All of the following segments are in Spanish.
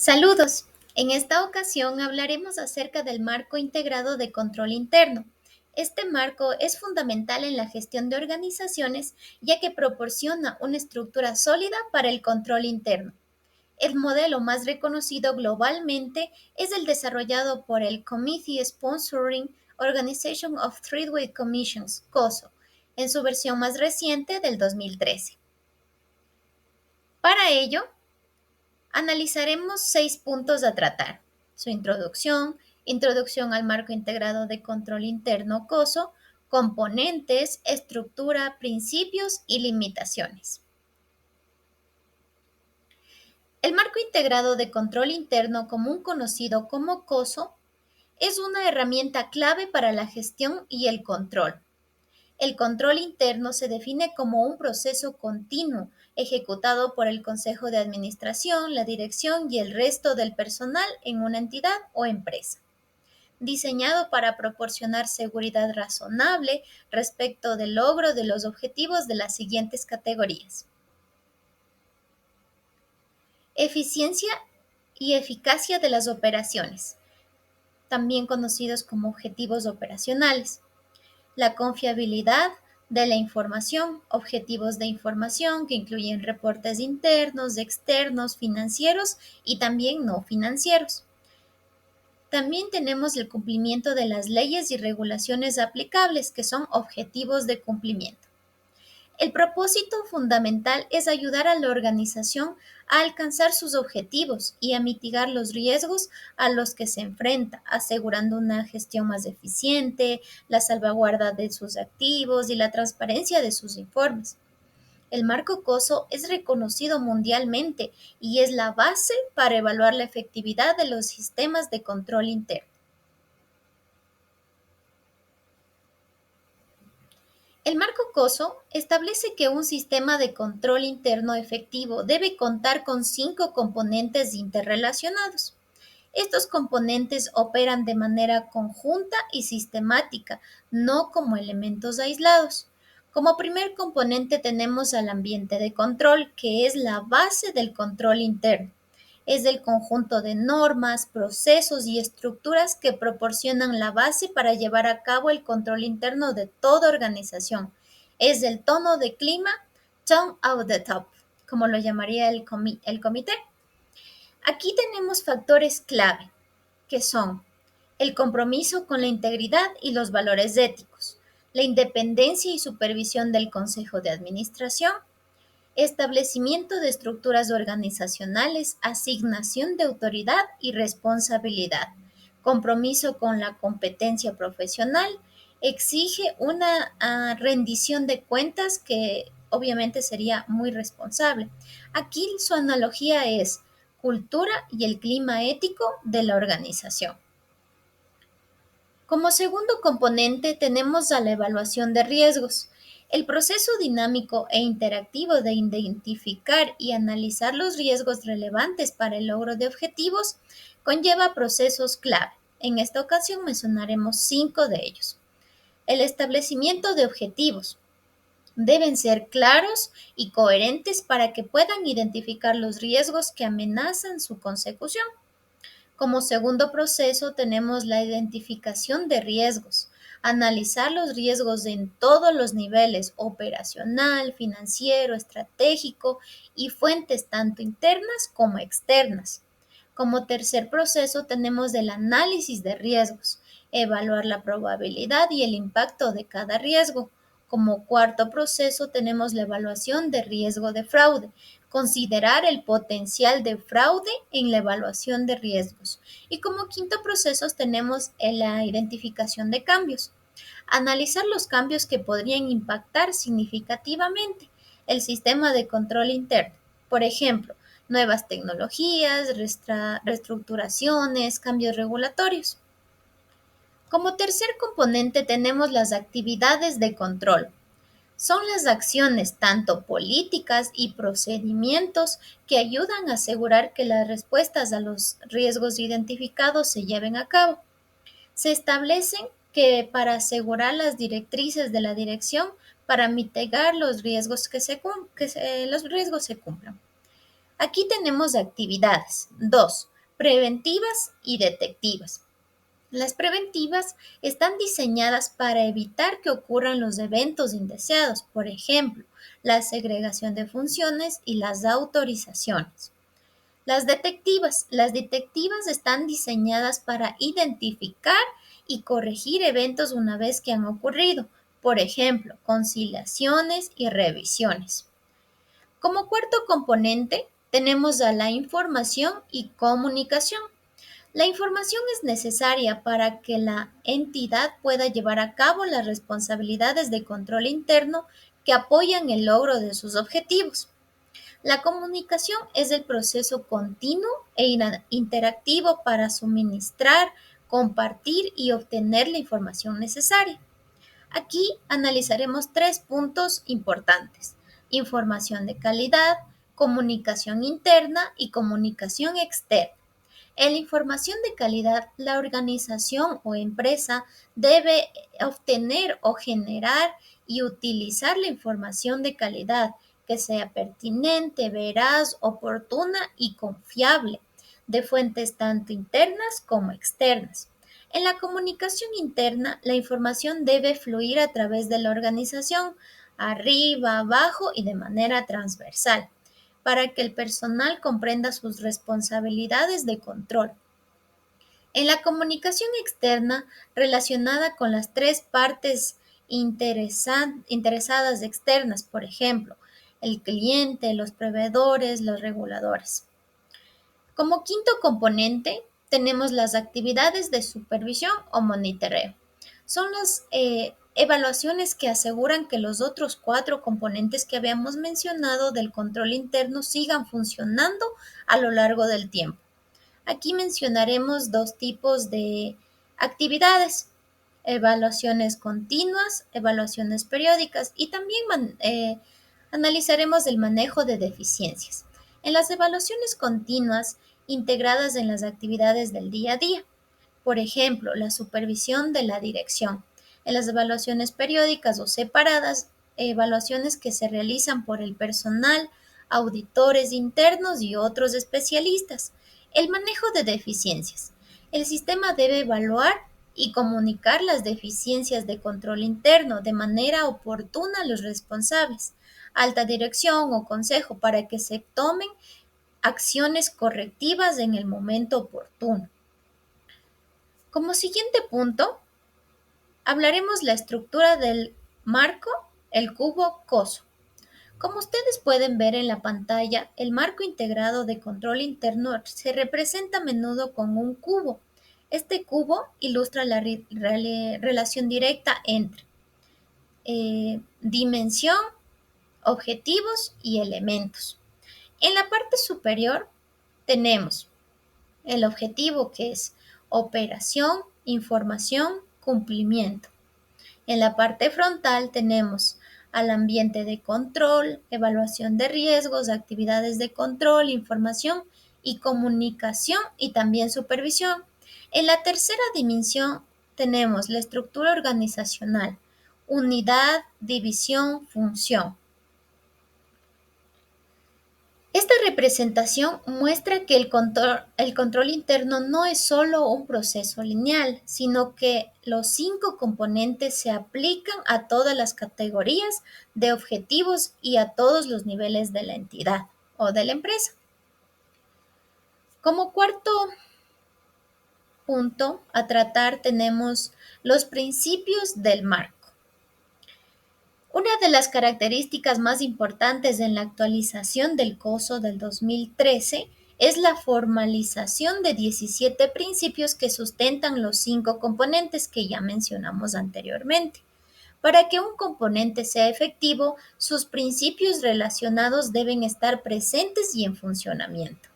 Saludos. En esta ocasión hablaremos acerca del marco integrado de control interno. Este marco es fundamental en la gestión de organizaciones ya que proporciona una estructura sólida para el control interno. El modelo más reconocido globalmente es el desarrollado por el Committee Sponsoring Organization of Treatway Commissions, COSO, en su versión más reciente del 2013. Para ello, analizaremos 6 puntos a tratar: su introducción, introducción al marco integrado de control interno COSO, componentes, estructura, principios y limitaciones. El marco integrado de control interno, común conocido como COSO, es una herramienta clave para la gestión y el control. El control interno se define como un proceso continuo ejecutado por el Consejo de Administración, la dirección y el resto del personal en una entidad o empresa, diseñado para proporcionar seguridad razonable respecto del logro de los objetivos de las siguientes categorías: eficiencia y eficacia de las operaciones, también conocidos como objetivos operacionales; la confiabilidad de la información, objetivos de información que incluyen reportes internos, externos, financieros y también no financieros. También tenemos el cumplimiento de las leyes y regulaciones aplicables, que son objetivos de cumplimiento. El propósito fundamental es ayudar a la organización a alcanzar sus objetivos y a mitigar los riesgos a los que se enfrenta, asegurando una gestión más eficiente, la salvaguarda de sus activos y la transparencia de sus informes. El marco COSO es reconocido mundialmente y es la base para evaluar la efectividad de los sistemas de control interno. El marco COSO establece que un sistema de control interno efectivo debe contar con 5 componentes interrelacionados. Estos componentes operan de manera conjunta y sistemática, no como elementos aislados. Como primer componente tenemos al ambiente de control, que es la base del control interno. Es el conjunto de normas, procesos y estructuras que proporcionan la base para llevar a cabo el control interno de toda organización. Es el tono de clima, tone of the top, como lo llamaría el comité. Aquí tenemos factores clave, que son el compromiso con la integridad y los valores éticos, la independencia y supervisión del Consejo de Administración, establecimiento de estructuras organizacionales, asignación de autoridad y responsabilidad, compromiso con la competencia profesional, exige una rendición de cuentas que obviamente sería muy responsable. Aquí su analogía es cultura y el clima ético de la organización. Como segundo componente tenemos a la evaluación de riesgos. El proceso dinámico e interactivo de identificar y analizar los riesgos relevantes para el logro de objetivos conlleva procesos clave. En esta ocasión mencionaremos 5 de ellos. El establecimiento de objetivos. Deben ser claros y coherentes para que puedan identificar los riesgos que amenazan su consecución. Como segundo proceso tenemos la identificación de riesgos, analizar los riesgos en todos los niveles: operacional, financiero, estratégico y fuentes tanto internas como externas. Como tercer proceso tenemos el análisis de riesgos, evaluar la probabilidad y el impacto de cada riesgo. Como cuarto proceso tenemos la evaluación de riesgo de fraude, considerar el potencial de fraude en la evaluación de riesgos. Y como quinto proceso tenemos la identificación de cambios, analizar los cambios que podrían impactar significativamente el sistema de control interno. Por ejemplo, nuevas tecnologías, reestructuraciones, cambios regulatorios. Como tercer componente tenemos las actividades de control. Son las acciones, tanto políticas y procedimientos, que ayudan a asegurar que las respuestas a los riesgos identificados se lleven a cabo. Se establecen que para asegurar las directrices de la dirección para mitigar los riesgos los riesgos se cumplan. Aquí tenemos actividades. 2. preventivas y detectivas. Las preventivas están diseñadas para evitar que ocurran los eventos indeseados, por ejemplo, la segregación de funciones y las autorizaciones. Las detectivas están diseñadas para identificar y corregir eventos una vez que han ocurrido, por ejemplo, conciliaciones y revisiones. Como cuarto componente, tenemos a la información y comunicación. La información es necesaria para que la entidad pueda llevar a cabo las responsabilidades de control interno que apoyan el logro de sus objetivos. La comunicación es el proceso continuo e interactivo para suministrar, compartir y obtener la información necesaria. Aquí analizaremos tres puntos importantes: información de calidad, comunicación interna y comunicación externa. En la información de calidad, la organización o empresa debe obtener o generar y utilizar la información de calidad que sea pertinente, veraz, oportuna y confiable, de fuentes tanto internas como externas. En la comunicación interna, la información debe fluir a través de la organización, arriba, abajo y de manera transversal, para que el personal comprenda sus responsabilidades de control. En la comunicación externa, relacionada con las tres partes interesadas externas, por ejemplo, el cliente, los proveedores, los reguladores. Como quinto componente, tenemos las actividades de supervisión o monitoreo. Son las evaluaciones que aseguran que los otros cuatro componentes que habíamos mencionado del control interno sigan funcionando a lo largo del tiempo. Aquí mencionaremos dos tipos de actividades: evaluaciones continuas, evaluaciones periódicas, y también analizaremos el manejo de deficiencias. En las evaluaciones continuas, integradas en las actividades del día a día, por ejemplo, la supervisión de la dirección. En las evaluaciones periódicas o separadas, evaluaciones que se realizan por el personal, auditores internos y otros especialistas. El manejo de deficiencias. El sistema debe evaluar y comunicar las deficiencias de control interno de manera oportuna a los responsables, alta dirección o consejo, para que se tomen acciones correctivas en el momento oportuno. Como siguiente punto, hablaremos la estructura del marco, el cubo COSO. Como ustedes pueden ver en la pantalla, el marco integrado de control interno se representa a menudo con un cubo. Este cubo ilustra la relación directa entre dimensión, objetivos y elementos. En la parte superior tenemos el objetivo, que es operación, información, cumplimiento. En la parte frontal tenemos al ambiente de control, evaluación de riesgos, actividades de control, información y comunicación, y también supervisión. En la tercera dimensión tenemos la estructura organizacional: unidad, división, función. Esta representación muestra que el control interno no es solo un proceso lineal, sino que los cinco componentes se aplican a todas las categorías de objetivos y a todos los niveles de la entidad o de la empresa. Como cuarto punto a tratar tenemos los principios del marco. Una de las características más importantes en la actualización del COSO del 2013 es la formalización de 17 principios que sustentan los cinco componentes que ya mencionamos anteriormente. Para que un componente sea efectivo, sus principios relacionados deben estar presentes y en funcionamiento.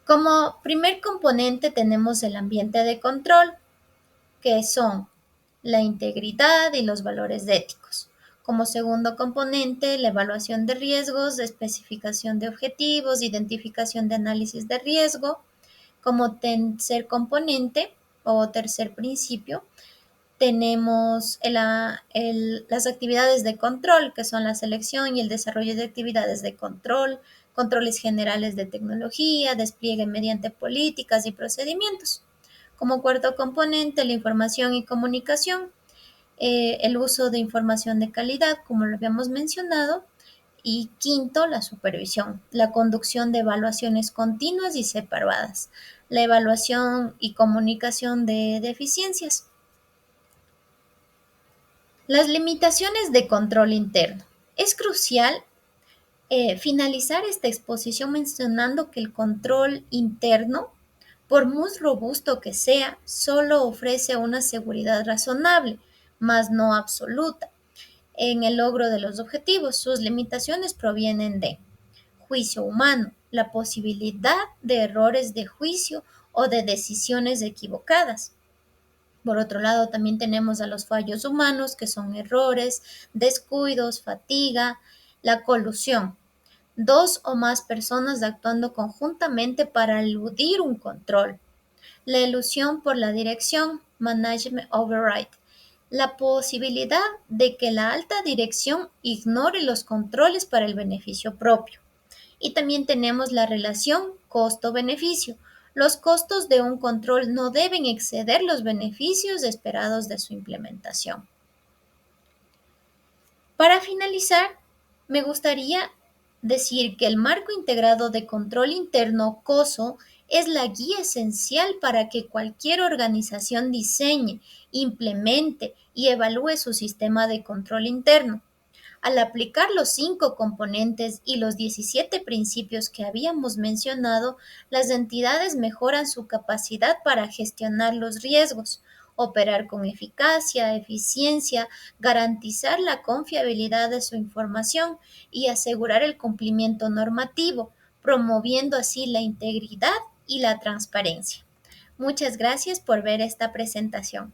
Como primer componente tenemos el ambiente de control, que son la integridad y los valores éticos. Como segundo componente, la evaluación de riesgos, especificación de objetivos, identificación de análisis de riesgo. Como tercer componente o tercer principio, tenemos las actividades de control, que son la selección y el desarrollo de actividades de control, controles generales de tecnología, despliegue mediante políticas y procedimientos. Como cuarto componente, la información y comunicación, el uso de información de calidad, como lo habíamos mencionado. Y quinto, la supervisión, la conducción de evaluaciones continuas y separadas, la evaluación y comunicación de deficiencias. Las limitaciones de control interno. Es crucial finalizar esta exposición mencionando que el control interno, por muy robusto que sea, solo ofrece una seguridad razonable, mas no absoluta, en el logro de los objetivos. Sus limitaciones provienen de juicio humano, la posibilidad de errores de juicio o de decisiones equivocadas. Por otro lado, también tenemos a los fallos humanos, que son errores, descuidos, fatiga, la colusión. Dos o más personas actuando conjuntamente para eludir un control. La ilusión por la dirección, management override. La posibilidad de que la alta dirección ignore los controles para el beneficio propio. Y también tenemos la relación costo-beneficio. Los costos de un control no deben exceder los beneficios esperados de su implementación. Para finalizar, me gustaría decir que el marco integrado de control interno COSO es la guía esencial para que cualquier organización diseñe, implemente y evalúe su sistema de control interno. Al aplicar los 5 componentes y los 17 principios que habíamos mencionado, las entidades mejoran su capacidad para gestionar los riesgos, operar con eficacia, eficiencia, garantizar la confiabilidad de su información y asegurar el cumplimiento normativo, promoviendo así la integridad y la transparencia. Muchas gracias por ver esta presentación.